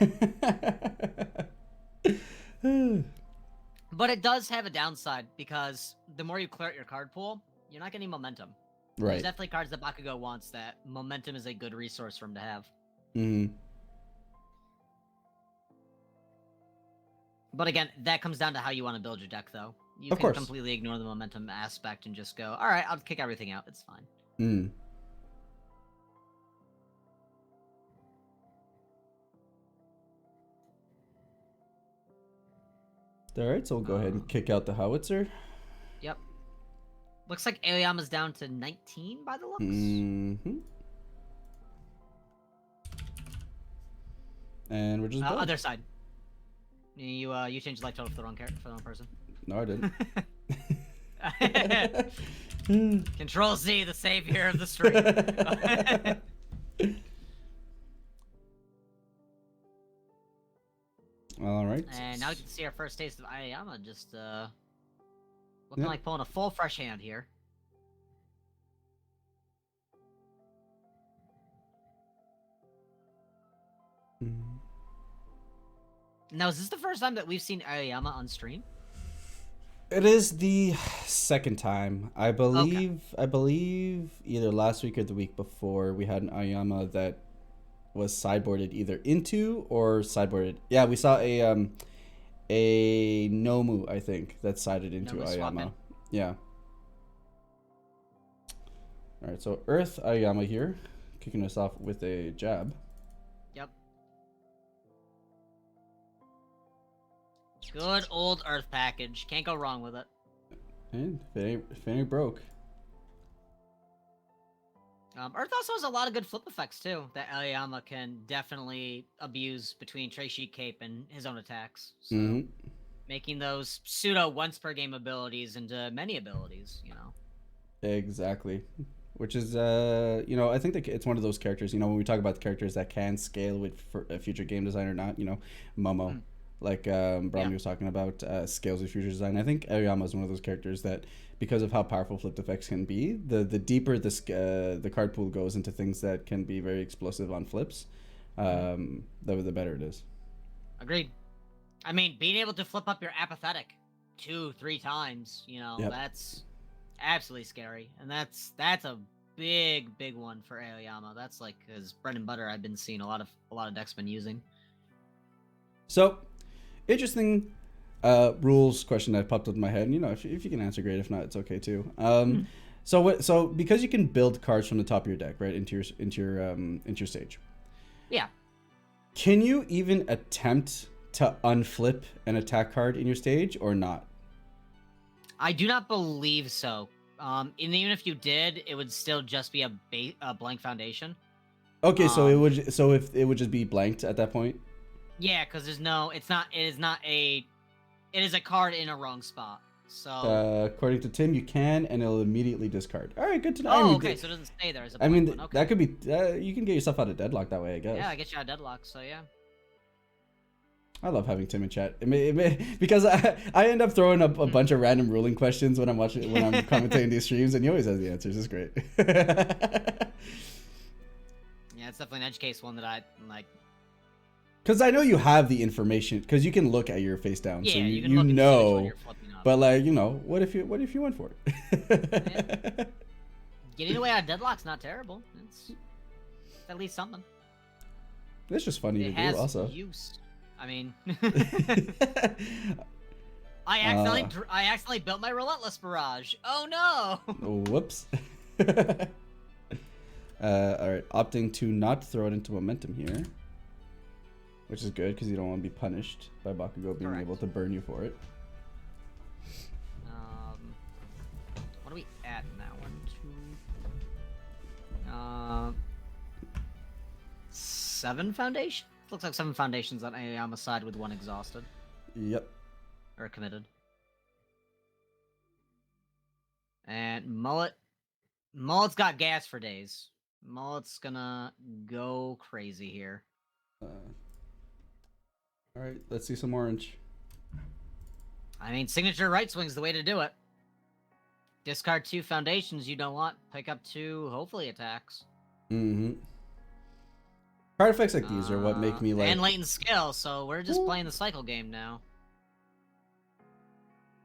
But it does have a downside, because the more you clear out your card pool, you're not getting momentum. Right. There's definitely cards that Bakugo wants that momentum is a good resource for him to have. But again, that comes down to how you want to build your deck, though. You can completely ignore the momentum aspect and just go, alright, I'll kick everything out, it's fine. Alright, so we'll go ahead and kick out the Howitzer. Yep. Looks like Aoyama's down to 19 by the looks. And we're just done. Other side. You changed life total for the wrong character, for the wrong person. No, I didn't. Control Z, the savior of the stream. All right. And now we can see our first taste of Aoyama, just looking like pulling a full fresh hand here. Now, is this the first time that we've seen Aoyama on stream? It is the second time. I believe either last week or the week before we had an Aoyama that was sideboarded either into or sideboarded. Yeah, we saw a Nomu, I think, that sided into Nomu Aoyama. Yeah. All right, so Earth Aoyama here, kicking us off with a jab. Yep. Good old Earth package. Can't go wrong with it. And if it ain't broke. Earth also has a lot of good flip effects too that Aoyama can definitely abuse between Trey Sheet Cape and his own attacks. So making those pseudo once per game abilities into many abilities, you know. Exactly. Which is, you know, I think that it's one of those characters, you know, when we talk about the characters that can scale with for a future game design or not, you know, Momo, like Brahmi was talking about, scales with future design. I think Aoyama is one of those characters that, because of how powerful flipped effects can be, the deeper the card pool goes into things that can be very explosive on flips, the better it is. Agreed. I mean, being able to flip up your apathetic 2-3 times, you know, that's absolutely scary, and that's a big one for Aoyama. That's like his bread and butter. I've been seeing a lot of decks been using. So, interesting rules question that popped up in my head. And, you know, if you can answer, great. If not, it's okay too. So because you can build cards from the top of your deck, right, into your stage. Yeah. Can you even attempt to unflip an attack card in your stage or not? I do not believe so. And even if you did, it would still just be a blank foundation. Okay, so if it would just be blanked at that point. Yeah, because it is a card in a wrong spot. So according to Tim, you can, and it'll immediately discard. All right, good to know. Oh, okay, so it doesn't stay there as a blank one. Okay. That could be. You can get yourself out of deadlock that way, I guess. Yeah, I get you out of deadlock. So yeah. I love having Tim in chat. Because I end up throwing up a bunch of random ruling questions when I'm commentating these streams, and he always has the answers. It's great. Yeah, it's definitely an edge case one that I like. Because I know you have the information, because you can look at your face down, yeah, so you know. But like, you know, what if you went for it? Yeah. Getting away out of deadlock's not terrible. It's at least something. It's just funny to do. Also, use. I mean, I accidentally built my Relentless Barrage. Oh no! Whoops. All right, opting to not throw it into momentum here, which is good because you don't want to be punished by Bakugo being able to burn you for it. What are we at in that one? 7 foundation. Looks like 7 foundations on Aoyama's side with 1 exhausted. Yep. Or committed. And Mullet's got gas for days. Mullet's gonna go crazy here. Alright, let's see some orange. I mean, signature right swing's the way to do it. Discard 2 foundations you don't want. Pick up 2, hopefully, attacks. Mm-hmm. Card effects like these are what make me like... And latent skill, so we're just playing the cycle game now.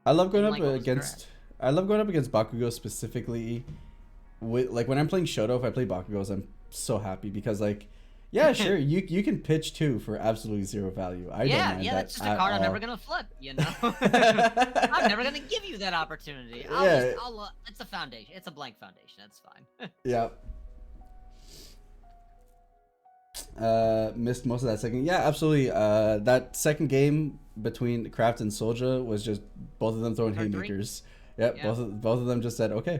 I love going up against... I love going up against Bakugo specifically. Like, when I'm playing Shoto, if I play Bakugos, I'm so happy because, like... Yeah, sure, you can pitch 2 for absolutely 0 value. I don't mind that that's just a card I'm never gonna flip, you know? I'm never gonna give you that opportunity. It's a foundation. It's a blank foundation. That's fine. Yeah. Missed most of that second. Yeah, absolutely. That second game between Kraft and Soldier was just both of them throwing haymakers. Yep, yeah. Both of them just said, okay,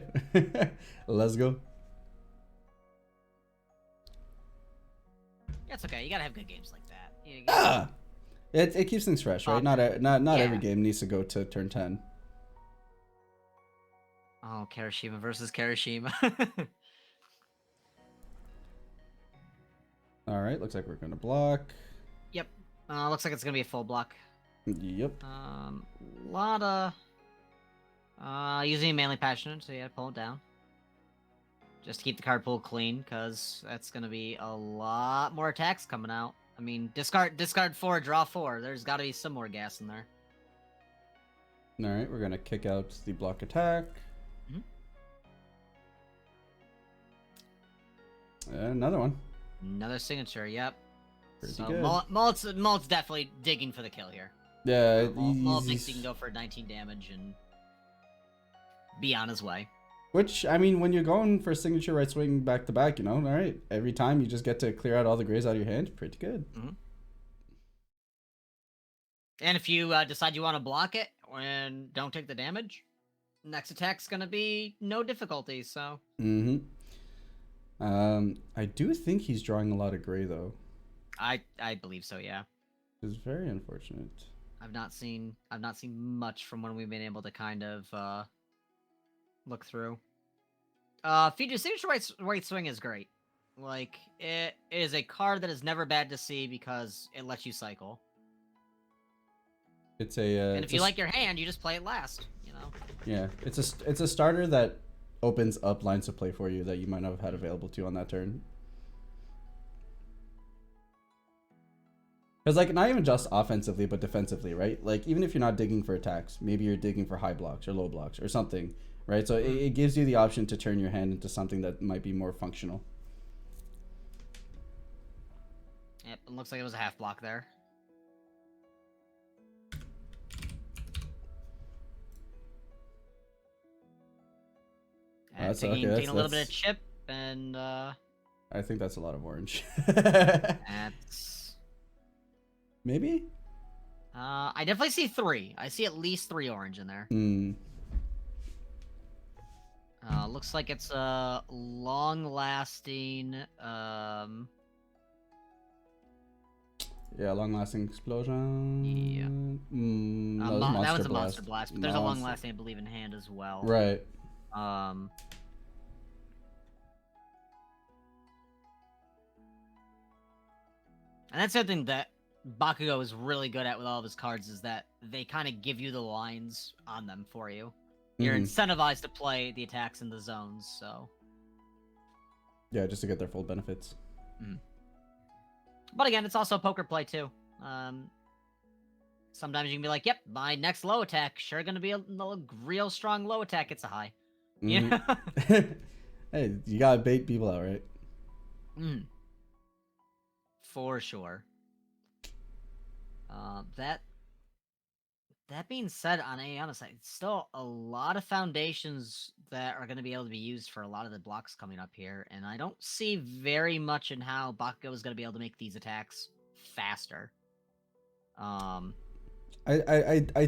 let's go. Yeah, it's okay. You gotta have good games like that. It keeps things fresh, right? Not every game needs to go to turn 10. Oh, Kirishima versus Kirishima. All right, looks like we're gonna block. Yep. Looks like it's gonna be a full block. Yep. Lot of using Manly Passionate, so yeah, pull it down. Just to keep the card pool clean, because that's gonna be a lot more attacks coming out. I mean, discard 4, draw 4. There's got to be some more gas in there. All right, we're gonna kick out the block attack. Another one. Another signature. Yep. Pretty so good. Mullet's definitely digging for the kill here. Yeah, Mullet thinks he can go for 19 damage and be on his way. Which, I mean, when you're going for signature right swing back to back, you know, all right, every time you just get to clear out all the grays out of your hand, pretty good. And if you decide you want to block it and don't take the damage, next attack's gonna be no difficulty. So Mm-hmm. I do think he's drawing a lot of gray though. I believe so. Yeah. It's very unfortunate. I've not seen much from when we've been able to kind of look through. Feature's signature right swing is great. Like it is a card that is never bad to see because it lets you cycle. It's a And if you like your hand, you just play it last. You know. yeah. It's a starter that opens up lines of play for you that you might not have had available to you on that turn. Because like not even just offensively, but defensively, right? Like even if you're not digging for attacks, maybe you're digging for high blocks or low blocks or something, right? So it gives you the option to turn your hand into something that might be more functional. Yep, it looks like it was a half block there. And taking a little bit of chip, and I think that's a lot of orange. that's maybe. I definitely see 3. I see at least 3 orange in there. Hmm. Looks like it's a long-lasting. Yeah, long-lasting explosion. Yeah. No, that one's a monster blast, but there's a long-lasting, I believe, in hand as well. Right. And that's something that Bakugo is really good at with all of his cards, is that they kind of give you the lines on them for you. You're incentivized to play the attacks in the zones, so. Yeah, just to get their full benefits. But again, it's also poker play too. Sometimes you can be like, "Yep, my next low attack sure gonna be a real strong low attack. It's a high." Yeah. Hey, you gotta bait people out, right? For sure. That being said, on Ayana side, it's still a lot of foundations that are going to be able to be used for a lot of the blocks coming up here, and I don't see very much in how Bakugo is going to be able to make these attacks faster. I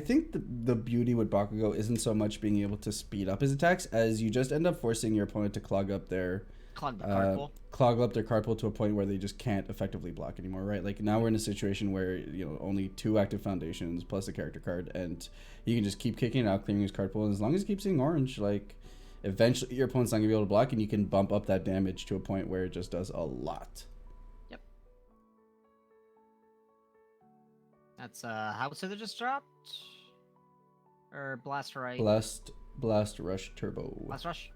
think the beauty with Bakugo isn't so much being able to speed up his attacks as you just end up forcing your opponent to clog up their card pool to a point where they just can't effectively block anymore, right? Like now we're in a situation where only 2 active foundations plus a character card, and you can just keep kicking it out, clearing his card pool, and as long as he keeps seeing orange, like eventually your opponent's not gonna be able to block, and you can bump up that damage to a point where it just does a lot. Yep. That's Howitzer that just dropped, or Blast Right? Blast Rush Turbo. Blast Rush.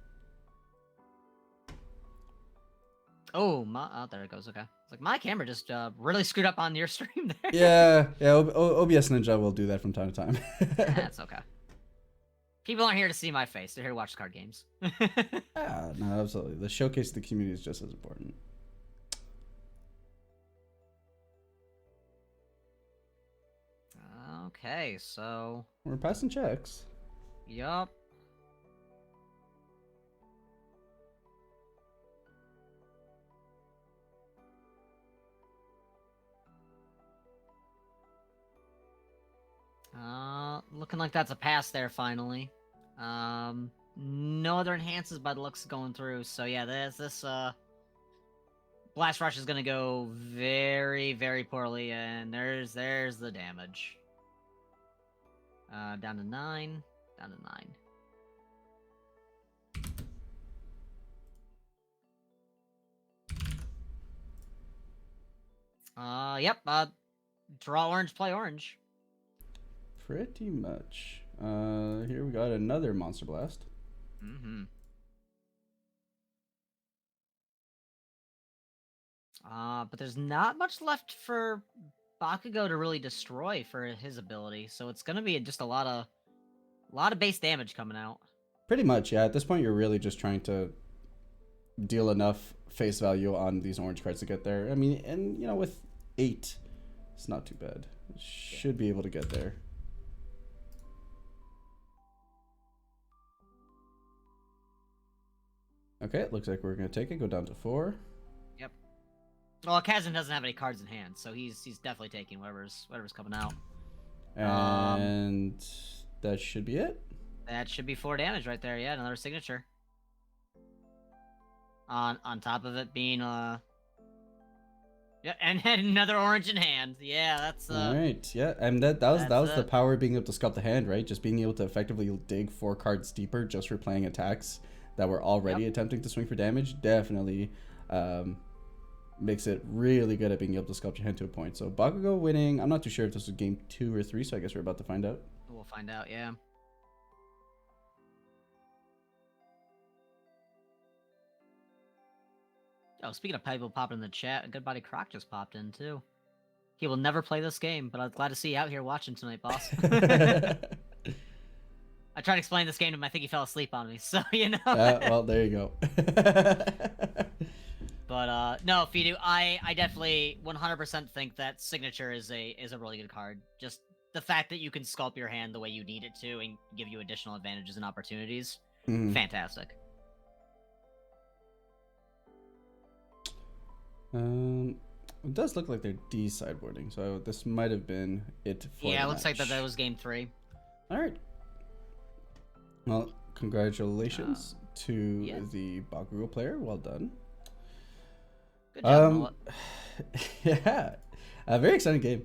Oh, there it goes. Okay, it's like my camera just really screwed up on your stream there. Yeah. OBS Ninja will do that from time to time. That's okay. People aren't here to see my face; they're here to watch card games. No, absolutely. The showcase of the community is just as important. Okay, so we're passing checks. Yup. Looking like that's a pass there finally. No other enhances by the looks going through. So yeah, this Blast Rush is gonna go very, very poorly, and there's the damage. Down to 9. Down to 9. Yep. Draw orange, play orange. Pretty much. Here we got another Monster Blast. But there's not much left for Bakugo to really destroy for his ability, so it's gonna be just a lot of base damage coming out. Pretty much, yeah. At this point, you're really just trying to deal enough face value on these orange cards to get there. I mean, and with 8, it's not too bad. Should be able to get there. Okay, it looks like we're gonna take it. Go down to 4. Yep. Well, Kazan doesn't have any cards in hand, so he's definitely taking whatever's coming out. And that should be it. That should be 4 damage right there. Yeah, another signature. On top of it being yeah, and then another orange in hand. Yeah, that's All right. Yeah, and that was the it. power of being able to sculpt the hand, right? Just being able to effectively dig 4 cards deeper just for playing attacks that were already attempting to swing for damage. Definitely makes it really good at being able to sculpt your hand to a point. So Bakugo winning. I'm not too sure if this was game 2 or 3, so I guess we're about to find out. We'll find out. Yeah. Oh, speaking of people popping in the chat, Good Body Croc just popped in too. He will never play this game, but I'm glad to see you out here watching tonight, boss. I tried to explain this game to him. I think he fell asleep on me, so you know. Well, there you go. But no, Fidu, I definitely 100% think that Signature is a really good card. Just the fact that you can sculpt your hand the way you need it to and give you additional advantages and opportunities, fantastic. It does look like they're de-sideboarding, so this might have been it for Yeah, the it looks like match. that was game 3. All right. Well, congratulations to the Bakugo player. Well done. Good job, Mullet. Yeah. A very exciting game.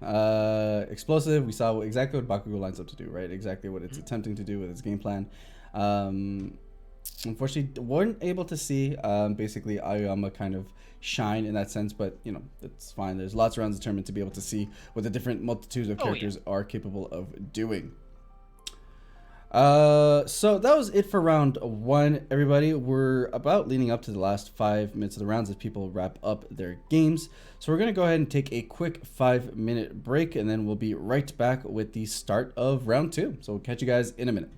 Explosive. We saw exactly what Bakugo lines up to do, right? Exactly what it's attempting to do with its game plan. Unfortunately, weren't able to see basically Aoyama kind of shine in that sense, but you know, it's fine. There's lots of rounds of the tournament to be able to see what the different multitudes of characters are capable of doing. So that was it for round 1, everybody. We're about leading up to the last 5 minutes of the rounds as people wrap up their games. So we're going to go ahead and take a quick 5-minute break, and then we'll be right back with the start of round 2. So we'll catch you guys in a minute.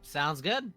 Sounds good.